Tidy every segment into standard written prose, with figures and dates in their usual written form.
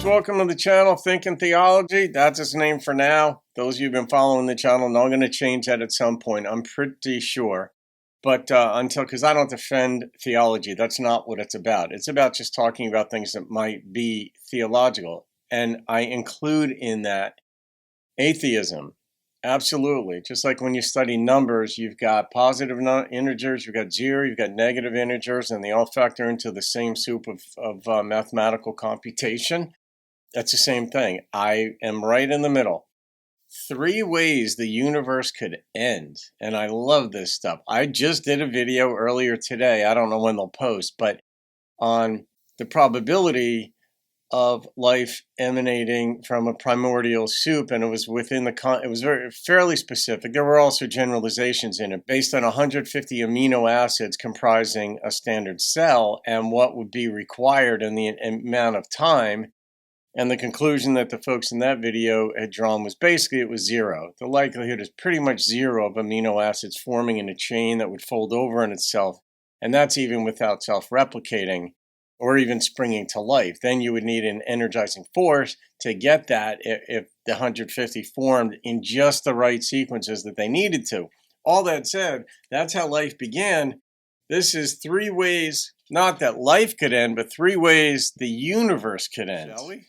folks, welcome to the channel, Thinking Theology. That's its name for now. Those of you who've been following the channel know I'm going to change that at some point, I'm pretty sure. But because I don't defend theology, that's not what it's about. It's about just talking about things that might be theological. And I include in that atheism. Absolutely. Just like when you study numbers, you've got positive integers, you've got zero, you've got negative integers, and they all factor into the same soup of mathematical computation. That's the same thing. I am right in the middle. 3 ways the universe could end. And I love this stuff. I just did a video earlier today. I don't know when they'll post, but on the probability of life emanating from a primordial soup, and it was within it was fairly specific. There were also generalizations in it based on 150 amino acids comprising a standard cell and what would be required in the amount of time. And the conclusion that the folks in that video had drawn was basically it was 0. The likelihood is pretty much 0 of amino acids forming in a chain that would fold over in itself, and that's even without self-replicating or even springing to life. Then you would need an energizing force to get that if the 150 formed in just the right sequences that they needed to. All that said, that's how life began. This is 3 ways, not that life could end, but 3 ways the universe could end. Shall we?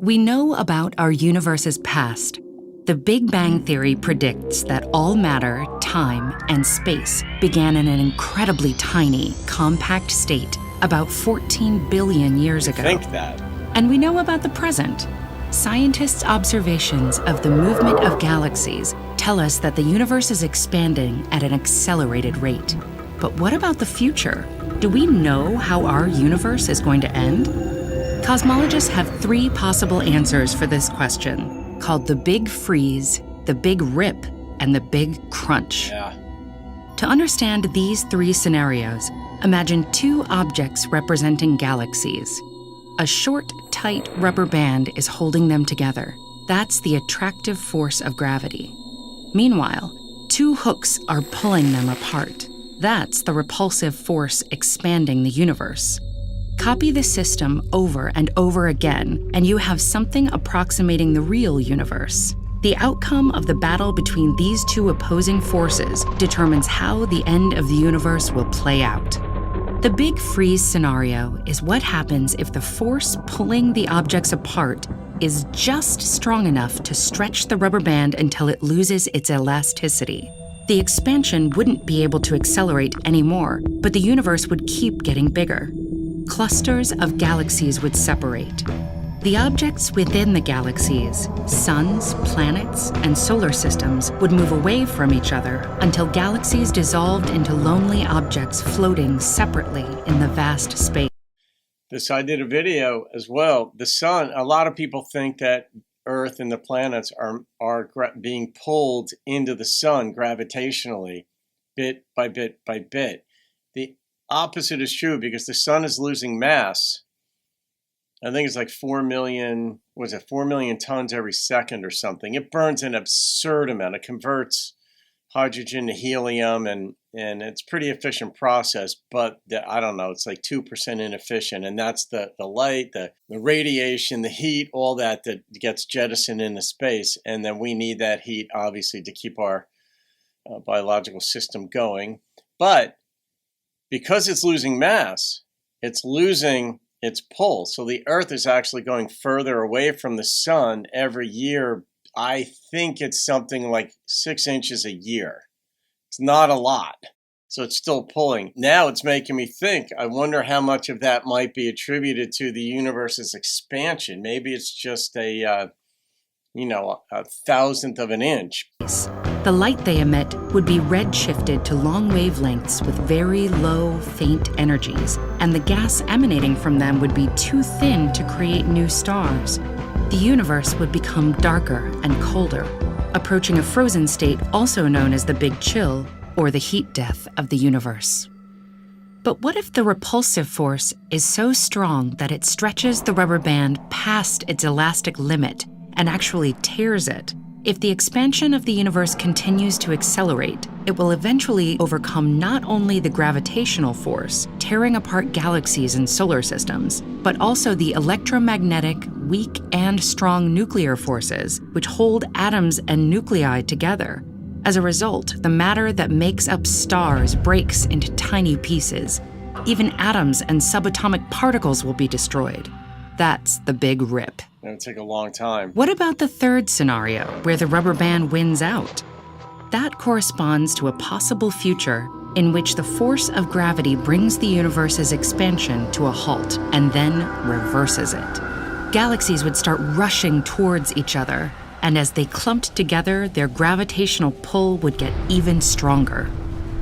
We know about our universe's past. The Big Bang Theory predicts that all matter, time, and space began in an incredibly tiny, compact state about 14 billion years ago. Think that. And we know about the present. Scientists' observations of the movement of galaxies tell us that the universe is expanding at an accelerated rate. But what about the future? Do we know how our universe is going to end? Cosmologists have 3 possible answers for this question, called the Big Freeze, the Big Rip, and the Big Crunch. Yeah. To understand these 3 scenarios, imagine 2 objects representing galaxies. A short, tight rubber band is holding them together. That's the attractive force of gravity. Meanwhile, 2 hooks are pulling them apart. That's the repulsive force expanding the universe. Copy the system over and over again, and you have something approximating the real universe. The outcome of the battle between these 2 opposing forces determines how the end of the universe will play out. The Big Freeze scenario is what happens if the force pulling the objects apart is just strong enough to stretch the rubber band until it loses its elasticity. The expansion wouldn't be able to accelerate anymore, but the universe would keep getting bigger. Clusters of galaxies would separate. The objects within the galaxies, suns, planets, and solar systems, would move away from each other until galaxies dissolved into lonely objects floating separately in the vast space. I did a video as well. The sun, a lot of people think that Earth and the planets are being pulled into the sun gravitationally, bit by bit by bit. The opposite is true because the sun is losing mass. I think it's like 4 million tons every second or something. It burns an absurd amount. It converts hydrogen to helium, and it's a pretty efficient process, but I don't know, it's like 2% inefficient, and that's the light, the radiation, the heat, all that gets jettisoned into space, and then we need that heat, obviously, to keep our biological system going. But because it's losing mass, it's losing its pull. So the Earth is actually going further away from the sun every year. I think it's something like 6 inches a year. It's not a lot. So it's still pulling. Now it's making me think, I wonder how much of that might be attributed to the universe's expansion. Maybe it's just a thousandth of an inch. The light they emit would be redshifted to long wavelengths with very low, faint energies, and the gas emanating from them would be too thin to create new stars. The universe would become darker and colder, approaching a frozen state also known as the Big Chill, or the heat death of the universe. But what if the repulsive force is so strong that it stretches the rubber band past its elastic limit and actually tears it? If the expansion of the universe continues to accelerate, It will eventually overcome not only the gravitational force, tearing apart galaxies and solar systems, but also the electromagnetic, weak and strong nuclear forces, which hold atoms and nuclei together. As a result, the matter that makes up stars breaks into tiny pieces. Even atoms and subatomic particles will be destroyed. That's the big rip. It'll take a long time. What about the third scenario, where the rubber band wins out? That corresponds to a possible future in which the force of gravity brings the universe's expansion to a halt and then reverses it. Galaxies would start rushing towards each other, and as they clumped together, their gravitational pull would get even stronger.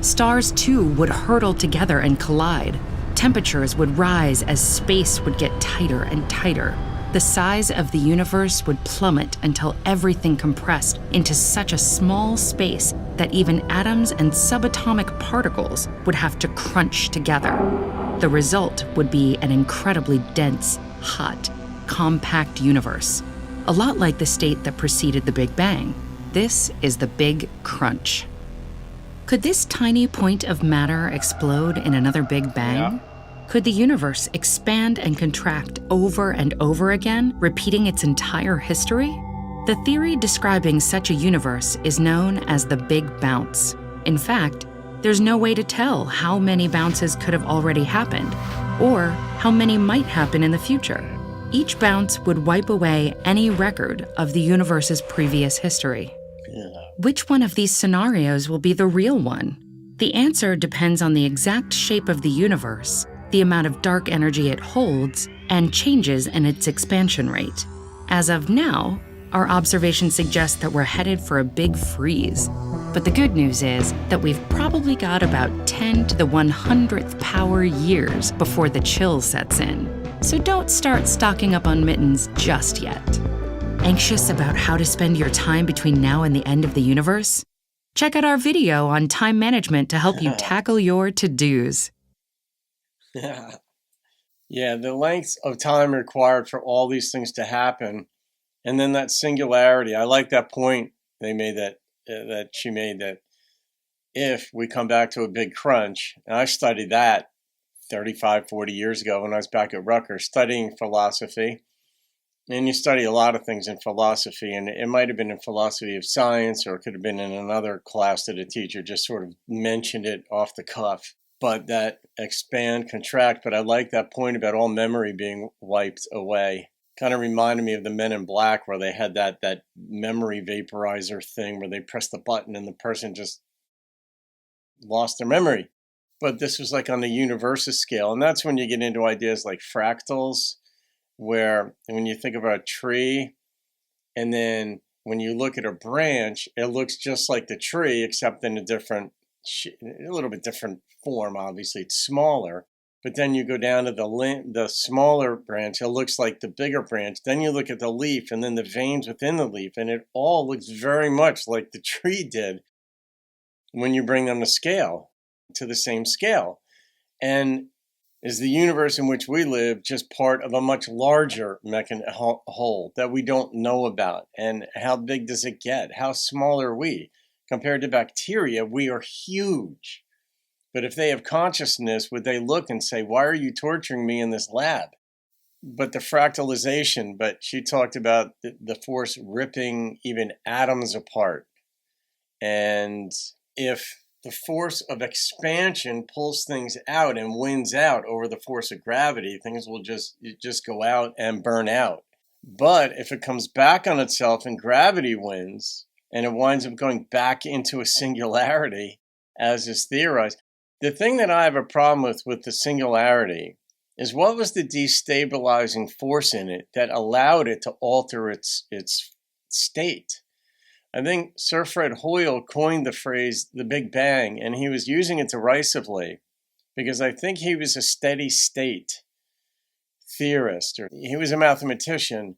Stars, too, would hurtle together and collide. Temperatures would rise as space would get tighter and tighter. The size of the universe would plummet until everything compressed into such a small space that even atoms and subatomic particles would have to crunch together. The result would be an incredibly dense, hot, compact universe, a lot like the state that preceded the Big Bang. This is the Big Crunch. Could this tiny point of matter explode in another Big Bang? Yeah. Could the universe expand and contract over and over again, repeating its entire history? The theory describing such a universe is known as the Big Bounce. In fact, there's no way to tell how many bounces could have already happened, or how many might happen in the future. Each bounce would wipe away any record of the universe's previous history. Which one of these scenarios will be the real one? The answer depends on the exact shape of the universe, the amount of dark energy it holds, and changes in its expansion rate. As of now, our observations suggest that we're headed for a big freeze. But the good news is that we've probably got about 10 to the 100th power years before the chill sets in. So don't start stocking up on mittens just yet. Anxious about how to spend your time between now and the end of the universe? Check out our video on time management to help you tackle your to-dos. Yeah, the length of time required for all these things to happen, and then that singularity. I like that point they made that she made, that if we come back to a big crunch, and I studied that 35, 40 years ago when I was back at Rutgers studying philosophy. And you study a lot of things in philosophy, and it might have been in philosophy of science, or it could have been in another class that a teacher just sort of mentioned it off the cuff. But that expand, contract, but I like that point about all memory being wiped away. Kind of reminded me of the Men in Black, where they had that memory vaporizer thing where they pressed the button and the person just lost their memory. But this was like on the universal scale, and that's when you get into ideas like fractals, where when you think about a tree, and then when you look at a branch, it looks just like the tree, except in a little bit different form. Obviously, it's smaller. But then you go down to the smaller branch, it looks like the bigger branch. Then you look at the leaf, and then the veins within the leaf, and it all looks very much like the tree did when you bring them to the same scale. And is the universe in which we live just part of a much larger whole that we don't know about? And how big does it get? How small are we? Compared to bacteria, we are huge. But if they have consciousness, would they look and say, why are you torturing me in this lab? But the fractalization, but she talked about the force ripping even atoms apart. And if the force of expansion pulls things out and wins out over the force of gravity, things will just go out and burn out. But if it comes back on itself and gravity wins, and it winds up going back into a singularity, as is theorized, the thing that I have a problem with the singularity is, what was the destabilizing force in it that allowed it to alter its state? I think Sir Fred Hoyle coined the phrase the Big Bang, and he was using it derisively because I think he was a steady state theorist, or he was a mathematician,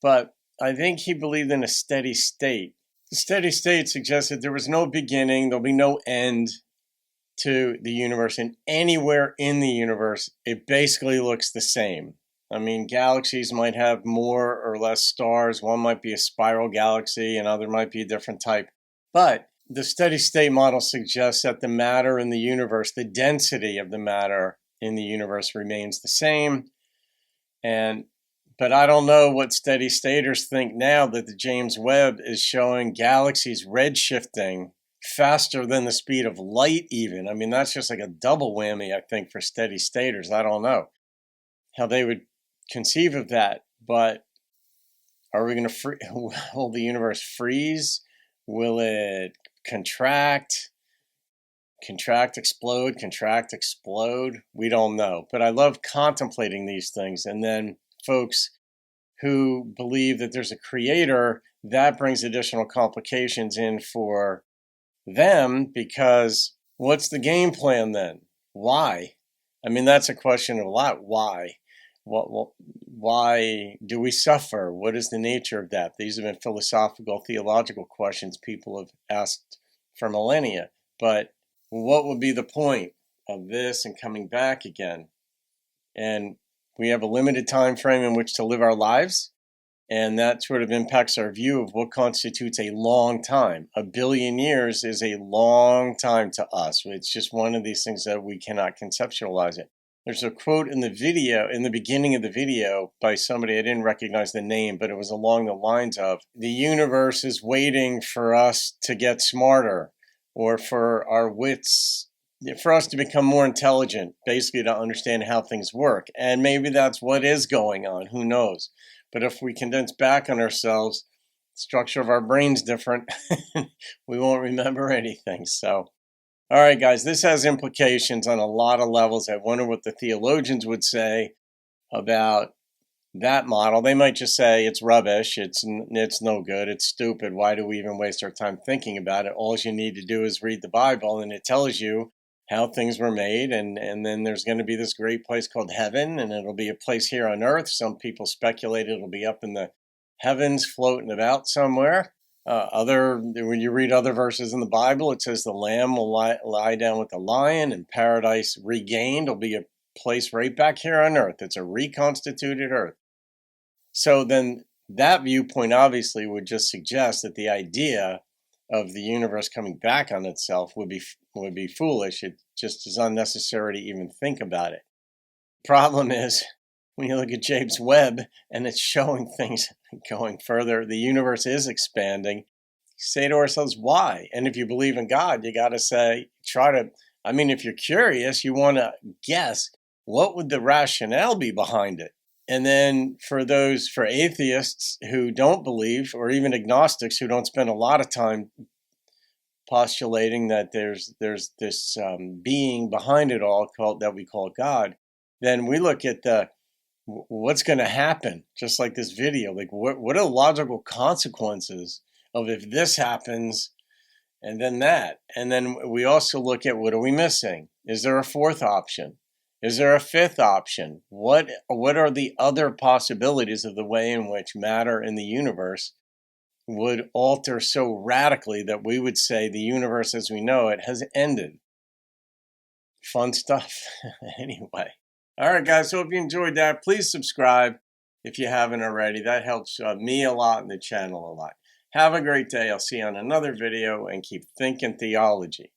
but I think he believed in a steady state. The steady state suggested there was no beginning, there'll be no end to the universe, and anywhere in the universe, it basically looks the same. I mean, galaxies might have more or less stars. One might be a spiral galaxy, another might be a different type. But the steady state model suggests that the matter in the universe, the density of the matter in the universe remains the same. But I don't know what steady staters think now that the James Webb is showing galaxies redshifting faster than the speed of light even. I mean, that's just like a double whammy, I think, for steady staters. I don't know how they would conceive of that. But are we going to will the universe freeze? Will it contract, explode, contract, explode? We don't know. But I love contemplating these things. And then folks who believe that there's a creator, that brings additional complications in for them, because what's the game plan then? Why? I mean, that's a question of a lot. Why? Why do we suffer? What is the nature of that? These have been philosophical, theological questions people have asked for millennia. But what would be the point of this and coming back again? And we have a limited time frame in which to live our lives, and that sort of impacts our view of what constitutes a long time. 1 billion years is a long time to us. It's just one of these things that we cannot conceptualize it. There's a quote in the video, in the beginning of the video, by somebody, I didn't recognize the name, but it was along the lines of, the universe is waiting for us to get smarter, or for our wits, for us to become more intelligent, basically to understand how things work. And maybe that's what is going on, who knows. But if we condense back on ourselves, the structure of our brain's different, we won't remember anything. So, all right, guys, this has implications on a lot of levels. I wonder what the theologians would say about that model. They might just say it's rubbish, it's no good, it's stupid. Why do we even waste our time thinking about it? All you need to do is read the Bible, and it tells you how things were made, and then there's going to be this great place called heaven, and it'll be a place here on earth. Some people speculate it'll be up in the heavens, floating about somewhere. When you read other verses in the Bible, it says the lamb will lie down with the lion, and paradise regained will be a place right back here on earth. It's a reconstituted earth. So then that viewpoint obviously would just suggest that the idea of the universe coming back on itself would be foolish. It just is unnecessary to even think about it. Problem is, when you look at James Webb and it's showing things going further, the universe is expanding. Say to ourselves, why? And if you believe in God, you got to say, if you're curious, you want to guess, what would the rationale be behind it? And then for atheists who don't believe, or even agnostics who don't spend a lot of time postulating that there's this being behind it all that we call God, then we look at what's going to happen, just like this video. Like, what are the logical consequences of if this happens and then that? And then we also look at, what are we missing? Is there a fourth option? Is there a fifth option? What are the other possibilities of the way in which matter in the universe would alter so radically that we would say the universe as we know it has ended? Fun stuff. Anyway. All right, guys. Hope you enjoyed that. Please subscribe if you haven't already. That helps me a lot and the channel a lot. Have a great day. I'll see you on another video, and keep thinking theology.